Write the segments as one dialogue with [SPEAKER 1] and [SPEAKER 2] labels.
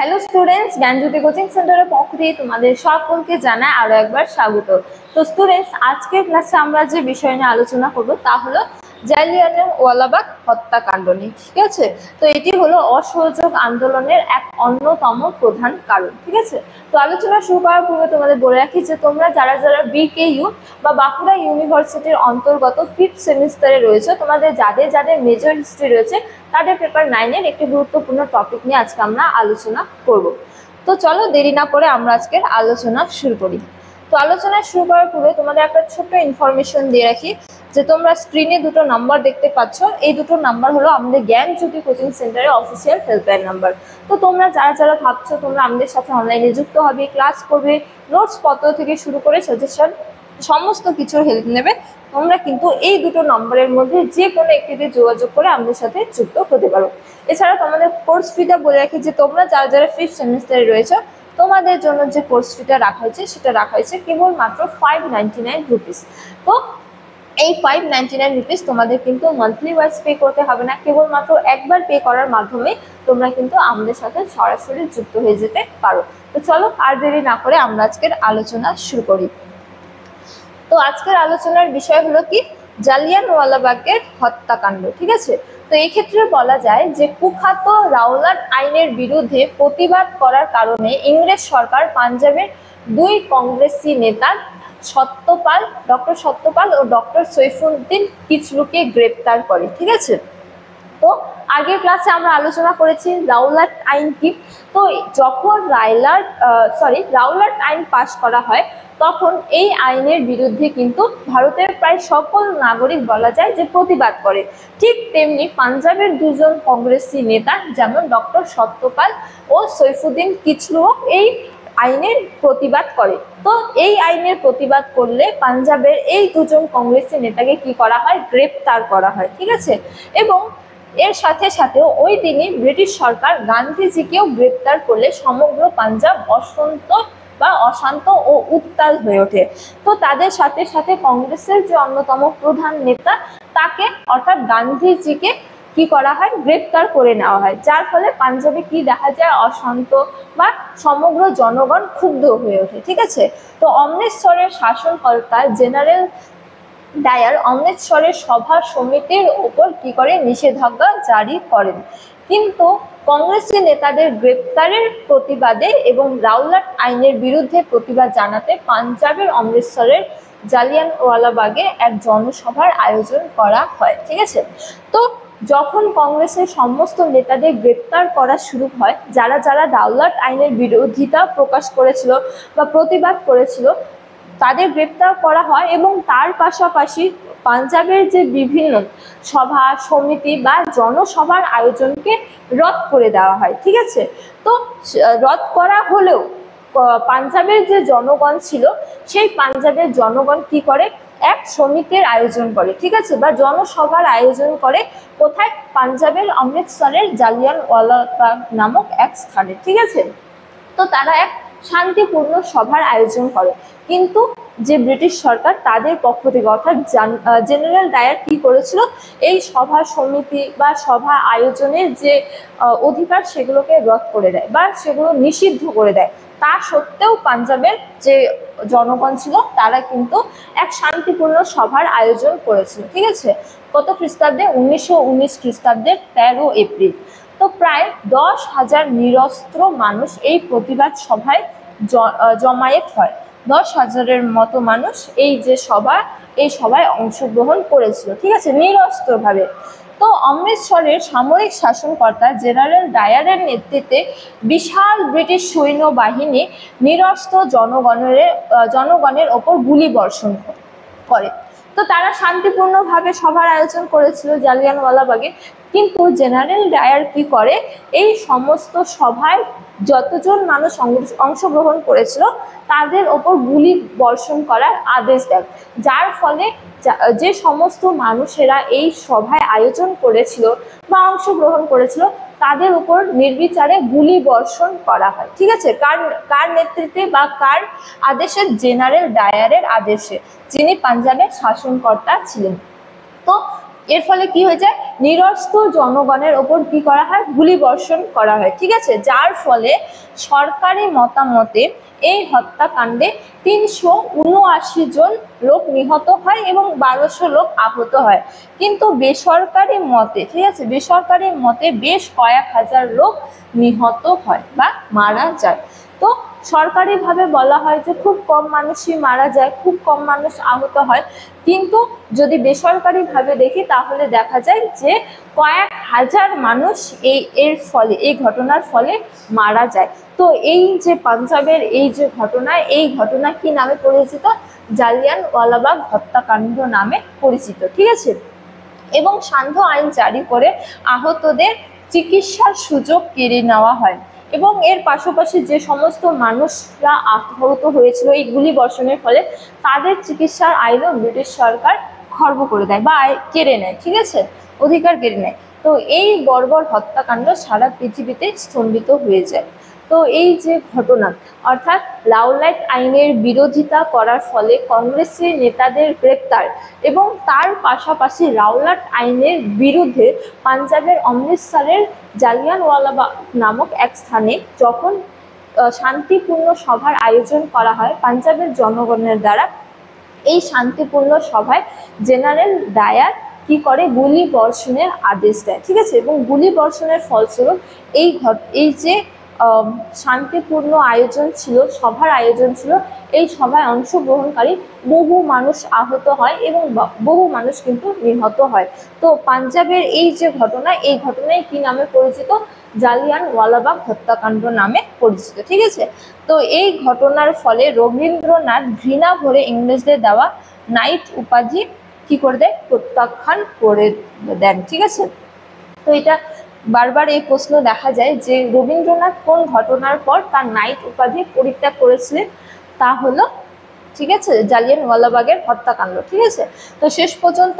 [SPEAKER 1] Hello students, জ্ঞানজ্যোতি coaching সেন্টারের পক্ষ থেকে তোমাদের সকলকে জানাই আরো একবার স্বাগত। তো স্টুডেন্টস, আজকের ক্লাসে আমরা যে বিষয় নিয়ে আলোচনা করব তা হলো জালিয়ানওয়ালাবাগ হত্যাকাণ্ড নিয়ে। ঠিক আছে, তো এটি হলো অসহযোগ আন্দোলনের এক অন্যতম প্রধান কারণ। ঠিক আছে, তো আলোচনা শুরু করার পূর্বে তোমাদের বলে রাখি যে তোমরা যারা যারা বিকেইউ বা বাঁকুড়া ইউনিভার্সিটির অন্তর্গত 5th সেমিস্টারে রয়েছে, তোমাদের যাদের যাদের মেজর হিস্ট্রি রয়েছে তাদের পেপার 9-এর একটি গুরুত্বপূর্ণ টপিক নিয়ে আজকে আমরা আলোচনা করব। তো চলো দেরি না করে আমরা আজকের আলোচনা শুরু করি। তো আলোচনা শুরু করার পূর্বে তোমাদের একটা ছোট্ট ইনফরমেশন দিয়ে রাখি যে তোমরা স্ক্রিনে দুটো নাম্বার দেখতে পাচ্ছ, এই দুটো নাম্বার হলো আমাদের জ্ঞানজ্যোতি কোচিং সেন্টারের অফিসিয়াল হেল্পলাইন নাম্বার। তো তোমরা যারা যারা ভাবছো তোমরা আমাদের সাথে অনলাইনে যুক্ত হবে, ক্লাস করবে, নোটস পত্র থেকে শুরু করে সাজেশন সমস্ত কিছুর হেল্প নেবে, তোমরা কিন্তু এই দুটো নম্বরের মধ্যে যে কোনো একটিতে যোগাযোগ করে আমাদের সাথে যুক্ত হতে পারো। এছাড়া তোমাদের কোর্স ফিটা বলে রাখি যে তোমরা যারা যারা 5th সেমিস্টারে রয়েছে তোমাদের জন্য যে কোর্স ফিটা রাখা হয়েছে সেটা রাখা হয়েছে কেবলমাত্র 599 রুপিস। তো এই 599 রুপিস তোমাদের কিন্তু মান্থলি ওয়াইজ পে করতে হবে না, কেবলমাত্র একবার পে করার মাধ্যমে তোমরা কিন্তু আমাদের সাথে সরাসরি যুক্ত হয়ে যেতে পারো। তো চলো আর দেরি না করে আমরা আজকের আলোচনা শুরু করি। তো আজকের আলোচনার বিষয় হলো কি, জালিয়ানওয়ালাবাগের হত্যাকাণ্ড। ঠিক আছে, তো এই ক্ষেত্রে বলা যায় যে কুখ্যাত রাওলাট আইনের বিরুদ্ধে প্রতিবাদ করার কারণে ইংরেজ সরকার পাঞ্জাবের দুই কংগ্রেসি নেতা ডক্টর সত্যপাল ও ডক্টর সৈফুদ্দিন কিচলুকে গ্রেপ্তার করে। ঠিক আছে, তো আগের ক্লাসে আমরা আলোচনা করেছি রাওলাট আইন কি। তো যখন রাওলাট আইন পাশ করা হয় তখন এই আইনের বিরুদ্ধে কিন্তু ভারতের প্রায় সকল নাগরিক বলা যায় যে প্রতিবাদ করে। ঠিক তেমনি পাঞ্জাবের দুজন কংগ্রেসি নেতা যেমন ডক্টর সত্যপাল ও সৈফুদ্দিন কিচলু এই আইনের প্রতিবাদ করে। তো এই আইনের প্রতিবাদ করলে পাঞ্জাবের এই দুজন কংগ্রেসি নেতাকে কি করা হয়, গ্রেপ্তার করা হয়। ঠিক আছে, এবং এর সাথে সাথেও ওই দিনই ব্রিটিশ সরকার গান্ধীজিকেও গ্রেপ্তার করলে সমগ্র পাঞ্জাব অশান্ত ও উত্তাল হয়ে ওঠে। তো তাদের সাথে সাথে কংগ্রেসের যে অন্যতম প্রধান নেতা তাকে অর্থাৎ গান্ধীজিকে কি করা হয়, গ্রেপ্তার করে নেওয়া হয়, যার ফলে পাঞ্জাবে কি দেখা যায়, অশান্ত বা সমগ্র জনগণ ক্ষুব্ধ হয়ে ওঠে। ঠিক আছে, তো অমৃতসরের শাসনকর্তা জেনারেল ডায়ার অমৃতসরের সভা সমিতির ওপর কি করে, নিষেধাজ্ঞা জারি করেন। কিন্তু কংগ্রেসি নেতাদের গ্রেপ্তারের প্রতিবাদে এবং রাওলাট আইনের বিরুদ্ধে প্রতিবাদ জানাতে পাঞ্জাবের অমৃতসরের জালিয়ানওয়ালাবাগে এক জনসভার আয়োজন করা হয়। ঠিক আছে, তো যখন কংগ্রেসের সমস্ত নেতাদের গ্রেপ্তার করা শুরু হয়, যারা যারা রাওলাট আইনের বিরোধিতা প্রকাশ করেছিল বা প্রতিবাদ করেছিল তাদের গ্রেপ্তার করা হয় এবং তার পাশাপাশি পাঞ্জাবের যে বিভিন্ন সভা সমিতি বা জনসভার আয়োজনকে রদ করে দেওয়া হয়। ঠিক আছে, তো রদ করা হলেও পাঞ্জাবের যে জনগণ ছিল সেই পাঞ্জাবের জনগণ কি করে, এক সমিতির আয়োজন করে। ঠিক আছে, বা জনসভার আয়োজন করে কোথায়, পাঞ্জাবের অমৃতসরের জালিয়ানওয়ালাবাগ নামক এক স্থানে। ঠিক আছে, তো তারা এক শান্তিপূর্ণ সভার আয়োজন করে, কিন্তু যে ব্রিটিশ সরকার তাদের পক্ষ থেকে অর্থাৎ জেনারেল ডায়ার কি করেছিল, এই সভা সমিতি বা সভা আয়োজনের যে অধিকার সেগুলোকে রদ করে দেয় বা সেগুলো নিষিদ্ধ করে দেয়। তা সত্ত্বেও পাঞ্জাবের যে জনগণ ছিল তারা কিন্তু এক শান্তিপূর্ণ সভার আয়োজন করেছিল। ঠিক আছে, কত খ্রিস্টাব্দে, 1919 খ্রিস্টাব্দের 13 এপ্রিল। তো প্রায় 10,000 নিরস্ত্র মানুষ এই প্রতিবাদ সভায় জমায়েত হয়। 10,000-এর মতো মানুষ এই সভায় অংশগ্রহণ করেছিল। ঠিক আছে, নিরস্ত্রভাবে। তো অমৃতসরের সামরিক শাসনকর্তা জেনারেল ডায়ারের নেতৃত্বে বিশাল ব্রিটিশ সৈন্যবাহিনী নিরস্ত্র জনগণের ওপর গুলি বর্ষণ করে। তো তারা শান্তিপূর্ণভাবে সভার আয়োজন করেছিল জালিয়ানওয়ালাবাগে, কিন্তু জেনারেল ডায়ার কি করে, এই সমস্ত সভায় যতজন মানুষ অংশগ্রহণ করেছিল তাদের ওপর গুলি বর্ষণ করার আদেশ দেন, যার ফলে যে সমস্ত মানুষেরা এই সভায় আয়োজন করেছিল বা অংশগ্রহণ করেছিল তাদের উপর নির্বিচারে গুলি বর্ষণ করা হয়। ঠিক আছে, কার নেতৃত্বে বা কার আদেশে, জেনারেল ডায়ারের আদেশে, যিনি পাঞ্জাবের শাসনকর্তা ছিলেন। তো এর ফলে কি হয়ে যায়, নিরস্ত্র জনগণের ওপর কি করা হয়, গুলি বর্ষণ করা হয়। ঠিক আছে, যার ফলে সরকারি মতামতে এই হত্যাকাণ্ডে 379 জন লোক নিহত হয় এবং 1200 লোক আহত হয়। কিন্তু বেসরকারি মতে, ঠিক আছে, বেসরকারি মতে বেশ কয়েক হাজার লোক নিহত হয় বা মারা যায়। তো সরকারিভাবে বলা হয় যে খুব কম মানুষই মারা যায়, খুব কম মানুষ আহত হয়, কিন্তু যদি বেসরকারিভাবে দেখি তাহলে দেখা যায় যে কয়েক হাজার মানুষ এর ফলে, এই ঘটনার ফলে মারা যায়। তো এই যে পাঞ্জাবের এই যে ঘটনা, এই ঘটনা কি নামে পরিচিত, জালিয়ানওয়ালাবাগ হত্যাকাণ্ড নামে পরিচিত। ঠিক আছে, এবং সান্ধ্য আইন জারি করে আহতদের চিকিৎসার সুযোগ কেড়ে নেওয়া হয় এবং এর পাশাপাশি যে সমস্ত মানুষরা আহত হয়েছিল এই গুলি বর্ষণের ফলে তাদের চিকিৎসার আইনও ব্রিটিশ সরকার খর্ব করে দেয় বা কেড়ে নেয়। ঠিক আছে, অধিকার কেড়ে নেয়। তো এই বর্বর হত্যাকাণ্ড সারা পৃথিবীতে স্তম্ভিত হয়ে যায়। তো এই যে ঘটনা, অর্থাৎ রাওলাট আইনের বিরোধিতা করার ফলে কংগ্রেসের নেতাদের গ্রেপ্তার এবং তার পাশাপাশি রাওলাট আইনের বিরুদ্ধে পাঞ্জাবের অমৃতসরের জালিয়ানওয়ালাবাগ নামক এক স্থানে যখন শান্তিপূর্ণ সভার আয়োজন করা হয় পাঞ্জাবের জনগণের দ্বারা, এই শান্তিপূর্ণ সভায় জেনারেল ডায়ার কি করে, গুলি বর্ষণের আদেশ দেয়। ঠিক আছে, এবং গুলি বর্ষণের ফলস্বরূপ এই যে শান্তিপূর্ণ আয়োজন ছিল, সভার আয়োজন ছিল, এই সভায় অংশগ্রহণকারী বহু মানুষ আহত হয় এবং বহু মানুষ কিন্তু নিহত হয়। তো পাঞ্জাবের এই যে ঘটনা, এই ঘটনায় কি নামে পরিচিত, জালিয়ানওয়ালাবাগ হত্যাকাণ্ড নামে পরিচিত। ঠিক আছে, তো এই ঘটনার ফলে রবীন্দ্রনাথ ঘৃণা ভরে ইংরেজদের দেওয়া নাইট উপাধি কি করে দেয়, প্রত্যাখ্যান করে দেন। ঠিক আছে, তো এটা বারবার এই প্রশ্ন দেখা যায় যে রবীন্দ্রনাথ কোন ঘটনার পর তার নাইট উপাধি পরিত্যাগ করেছিলেন, তা হলো, ঠিক আছে, জালিয়ানওয়ালাবাগের হত্যাকাণ্ড। ঠিক আছে, তো শেষ পর্যন্ত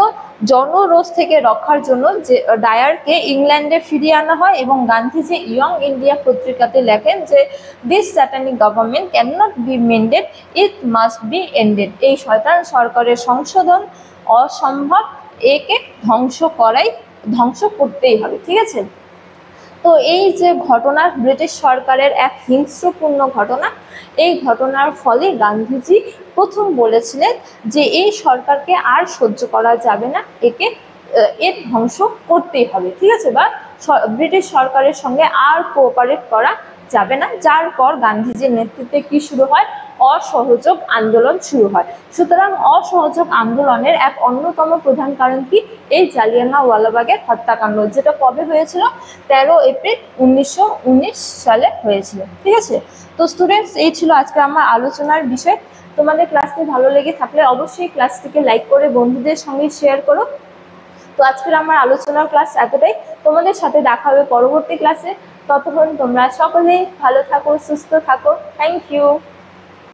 [SPEAKER 1] জনরোষ থেকে রক্ষার জন্য যে ডায়ারকে ইংল্যান্ডে ফিরিয়ে আনা হয় এবং গান্ধীজি ইয়ং ইন্ডিয়া পত্রিকাতে লেখেন যে this satanic government can not be mended, it must be ended. এই শয়তান সরকারের সংশোধন অসম্ভব, একে ধ্বংস করতেই হবে। ঠিক আছে, তো এই যে ঘটনা ব্রিটিশ সরকারের এক হিংস্রপূর্ণ ঘটনা, এই ঘটনার ফলে গান্ধীজি প্রথম বলেছিলেন যে এই সরকারকে আর সহ্য করা যাবে না, এর ধ্বংস করতেই হবে। ঠিক আছে, বা ব্রিটিশ সরকারের সঙ্গে আর কোঅপারেট করা যাবে না, যার পর গান্ধীজির নেতৃত্বে কি শুরু হয়, অসহযোগ আন্দোলন শুরু হয়। সুতরাং অসহযোগ আন্দোলনের এক অন্যতম প্রধান কারণ কি, এই জালিয়ানওয়ালাবাগের হত্যাকাণ্ড, যেটা কবে হয়েছিল, 13 এপ্রিল 1919 সালে হয়েছিল। ঠিক আছে, তো স্টুডেন্টস এই ছিল আজকে আমার আলোচনার বিষয়। তোমাদের ক্লাসটি ভালো লেগে থাকলে অবশ্যই ক্লাসটিকে লাইক করে বন্ধুদের সঙ্গে শেয়ার করো। তো আজকের আমার আলোচনার ক্লাস এতটাই, তোমাদের সাথে দেখা হবে পরবর্তী ক্লাসে। ততক্ষণ তোমরা সকলেই ভালো থাকো, সুস্থ থাকো। Thank you.